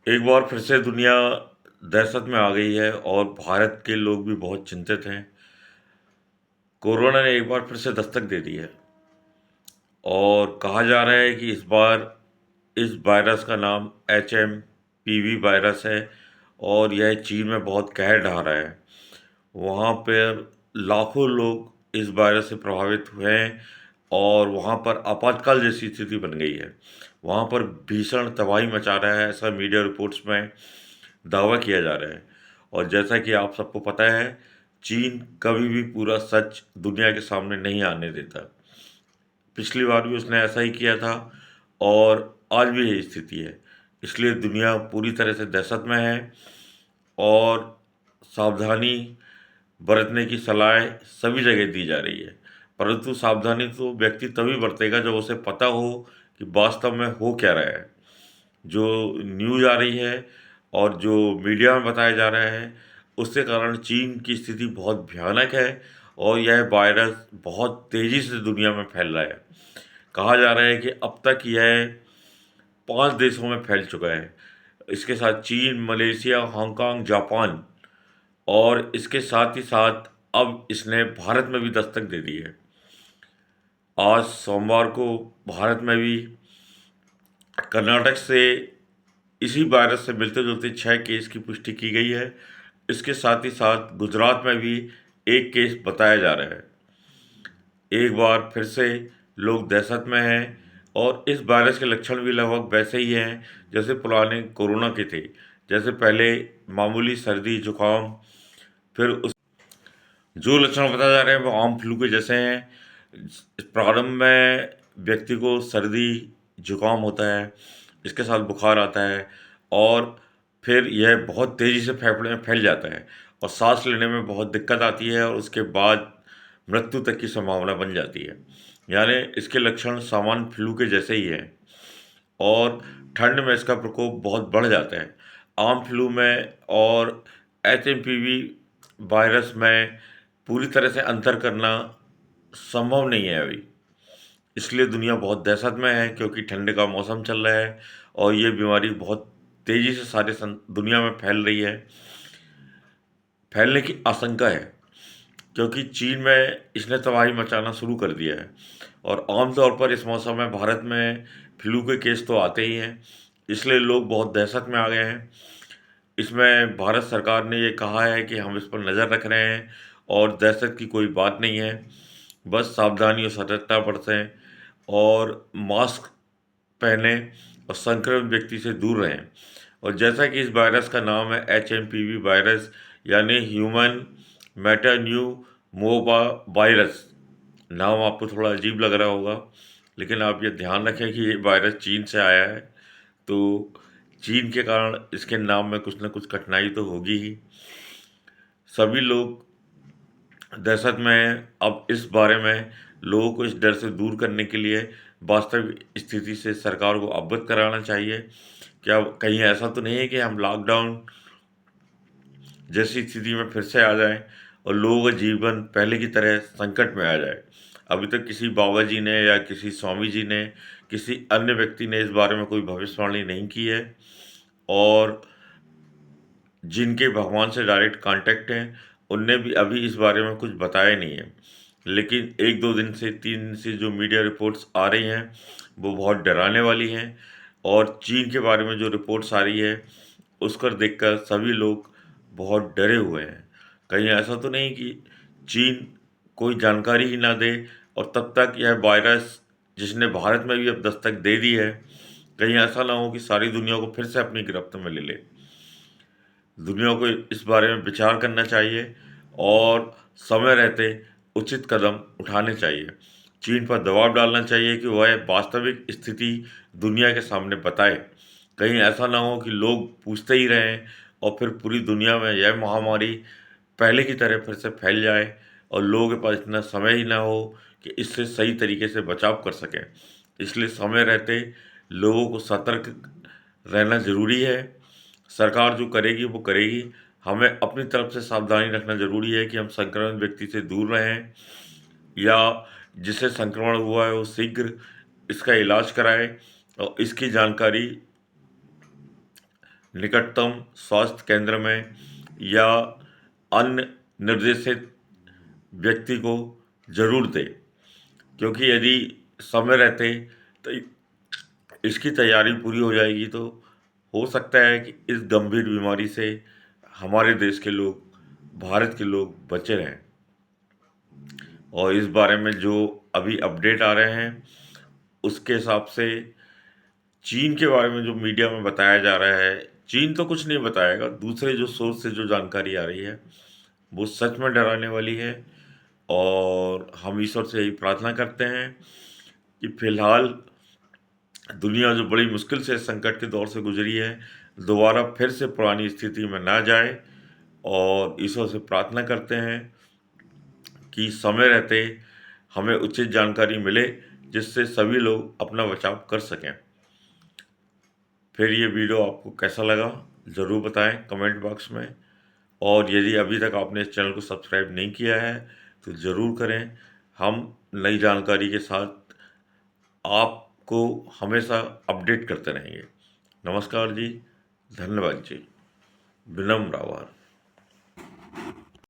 एक बार फिर से दुनिया दहशत में आ गई है और भारत के लोग भी बहुत चिंतित हैं। कोरोना ने एक बार फिर से दस्तक दे दी है और कहा जा रहा है कि इस बार इस वायरस का नाम HMPV वायरस है और यह चीन में बहुत कहर ढा रहा है। वहाँ पर लाखों लोग इस वायरस से प्रभावित हुए हैं और वहाँ पर आपातकाल जैसी स्थिति बन गई है। वहाँ पर भीषण तबाही मचा रहा है, ऐसा मीडिया रिपोर्ट्स में दावा किया जा रहा है। और जैसा कि आप सबको पता है, चीन कभी भी पूरा सच दुनिया के सामने नहीं आने देता। पिछली बार भी उसने ऐसा ही किया था और आज भी यही स्थिति है। इसलिए दुनिया पूरी तरह से दहशत में है और सावधानी बरतने की सलाह सभी जगह दी जा रही है। परंतु सावधानी तो व्यक्ति तभी बरतेगा जब उसे पता हो कि वास्तव में हो क्या रहा है। जो न्यूज़ आ रही है और जो मीडिया में बताया जा रहा है, उसके कारण चीन की स्थिति बहुत भयानक है और यह वायरस बहुत तेज़ी से दुनिया में फैल रहा है। कहा जा रहा है कि अब तक यह 5 देशों में फैल चुका है। इसके साथ चीन, मलेशिया, हांगकांग, जापान और इसके साथ ही साथ अब इसने भारत में भी दस्तक दे दी है। आज सोमवार को भारत में भी कर्नाटक से इसी वायरस से मिलते-जुलते 6 केस की पुष्टि की गई है। इसके साथ ही साथ गुजरात में भी 1 केस बताया जा रहा है। एक बार फिर से लोग दहशत में हैं और इस वायरस के लक्षण भी लगभग वैसे ही हैं जैसे पुराने कोरोना के थे। जैसे पहले मामूली सर्दी, जुकाम, फिर उस जो लक्षण बताए जा रहे हैं वो आम फ्लू के जैसे हैं। प्रारंभ में व्यक्ति को सर्दी, जुकाम होता है, इसके साथ बुखार आता है और फिर यह बहुत तेज़ी से फेफड़े में फैल जाता है और सांस लेने में बहुत दिक्कत आती है और उसके बाद मृत्यु तक की संभावना बन जाती है। यानी इसके लक्षण सामान्य फ्लू के जैसे ही हैं और ठंड में इसका प्रकोप बहुत बढ़ जाता है। आम फ्लू में और HMPV वायरस में पूरी तरह से अंतर करना संभव नहीं है अभी। इसलिए दुनिया बहुत दहशत में है क्योंकि ठंड का मौसम चल रहा है और ये बीमारी बहुत तेज़ी से सारे दुनिया में फैल रही है। फैलने की आशंका है क्योंकि चीन में इसने तबाही मचाना शुरू कर दिया है और आमतौर पर इस मौसम में भारत में फ्लू के केस तो आते ही हैं, इसलिए लोग बहुत दहशत में आ गए हैं। इसमें भारत सरकार ने ये कहा है कि हम इस पर नज़र रख रहे हैं और दहशत की कोई बात नहीं है, बस सावधानी और सतर्कता बरतें और मास्क पहने और संक्रमित व्यक्ति से दूर रहें। और जैसा कि इस वायरस का नाम है HMPV वायरस, यानी ह्यूमन मेटान्यूमोवा वायरस। नाम आपको थोड़ा अजीब लग रहा होगा, लेकिन आप ये ध्यान रखें कि ये वायरस चीन से आया है, तो चीन के कारण इसके नाम में कुछ न कुछ कठिनाई तो होगी ही। सभी लोग दहशत में हैं। अब इस बारे में लोगों को इस डर से दूर करने के लिए वास्तविक स्थिति से सरकार को अवगत कराना चाहिए। क्या कहीं ऐसा तो नहीं है कि हम लॉकडाउन जैसी स्थिति में फिर से आ जाएं और लोगों का जीवन पहले की तरह संकट में आ जाए। अभी तक किसी बाबा जी ने या किसी स्वामी जी ने, किसी अन्य व्यक्ति ने इस बारे में कोई भविष्यवाणी नहीं की है और जिनके भगवान से डायरेक्ट कांटेक्ट हैं, उनने भी अभी इस बारे में कुछ बताया नहीं है। लेकिन 1-2 दिन से 3 दिन से जो मीडिया रिपोर्ट्स आ रही हैं, वो बहुत डराने वाली हैं और चीन के बारे में जो रिपोर्ट्स आ रही है, उसको देखकर सभी लोग बहुत डरे हुए हैं। कहीं ऐसा तो नहीं कि चीन कोई जानकारी ही ना दे और तब तक यह वायरस जिसने भारत में भी अब दस्तक दे दी है, कहीं ऐसा ना हो कि सारी दुनिया को फिर से अपनी गिरफ्त में ले ले। दुनिया को इस बारे में विचार करना चाहिए और समय रहते उचित कदम उठाने चाहिए। चीन पर दबाव डालना चाहिए कि वह वास्तविक स्थिति दुनिया के सामने बताए। कहीं ऐसा ना हो कि लोग पूछते ही रहें और फिर पूरी दुनिया में यह महामारी पहले की तरह फिर से फैल जाए और लोगों के पास इतना समय ही ना हो कि इससे सही तरीके से बचाव कर सकें। इसलिए समय रहते लोगों को सतर्क रहना ज़रूरी है। सरकार जो करेगी वो करेगी। हमें अपनी तरफ से सावधानी रखना ज़रूरी है कि हम संक्रमित व्यक्ति से दूर रहें या जिसे संक्रमण हुआ है वो शीघ्र इसका इलाज कराएं और इसकी जानकारी निकटतम स्वास्थ्य केंद्र में या अन्य निर्देशित व्यक्ति को जरूर दें, क्योंकि यदि समय रहते तो इसकी तैयारी पूरी हो जाएगी तो हो सकता है कि इस गंभीर बीमारी से हमारे देश के लोग, भारत के लोग बचे रहें। और इस बारे में जो अभी अपडेट आ रहे हैं उसके हिसाब से चीन के बारे में जो मीडिया में बताया जा रहा है, चीन तो कुछ नहीं बताएगा, दूसरे जो सोर्स से जो जानकारी आ रही है वो सच में डराने वाली है। और हम ईश्वर से यही प्रार्थना करते हैं कि फिलहाल दुनिया जो बड़ी मुश्किल से संकट के दौर से गुजरी है, दोबारा फिर से पुरानी स्थिति में ना जाए। और ईश्वर से प्रार्थना करते हैं कि समय रहते हमें उचित जानकारी मिले जिससे सभी लोग अपना बचाव कर सकें। फिर ये वीडियो आपको कैसा लगा ज़रूर बताएं कमेंट बॉक्स में। और यदि अभी तक आपने इस चैनल को सब्सक्राइब नहीं किया है तो ज़रूर करें। हम नई जानकारी के साथ आपको हमेशा अपडेट करते रहेंगे। नमस्कार जी, धन्यवाद जी, विनम्र आभार।